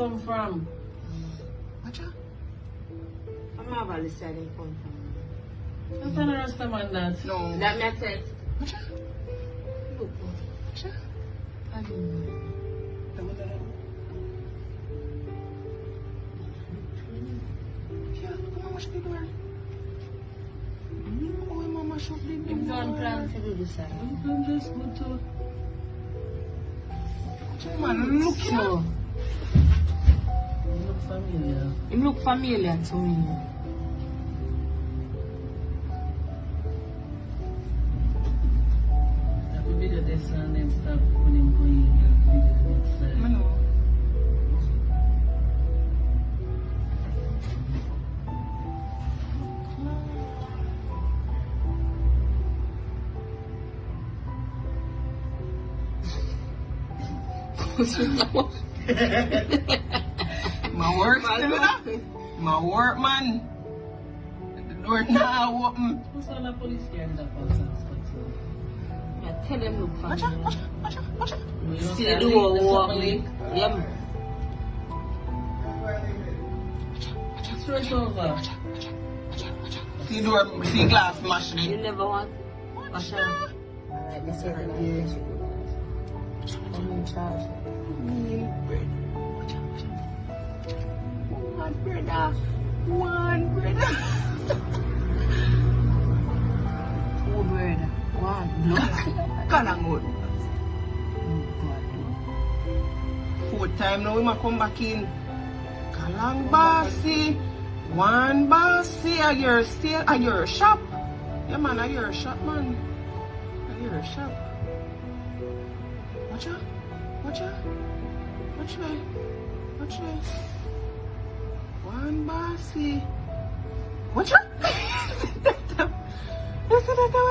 come from? Watch out. I'm not about to say they come from. That's not a Rasta man that. No. That me tell. Watch out. Look. Watch out. I don't know. Yeah, come on, watch the door. Oh, mama, shut the door. Him don't plan to do this. I'm just good to. Man, look here. So, You look familiar. him look familiar to me. If you video this and then stop when him going, you video the next I side. know. My work still up. My work, man. The door now open. Who's all the police here in that person? I tell them look Watch out, familiar. watch out, watch out, watch out. See the door walking. Yeah. Straight over. See the door, see glass smash You it. never want. Watch out. Alright, let's say that. I'm in charge. One brother. One brother. Two bird. One. Look. Kalangot. Fourth time now we might come back in. Kalang Basi. One Basi. Are you still? Are you shop? Yeah man, are you shop man? Are you shop? Watch out. Watch out. Watch me. Watch me. One Basi. Watch out. Listen to that.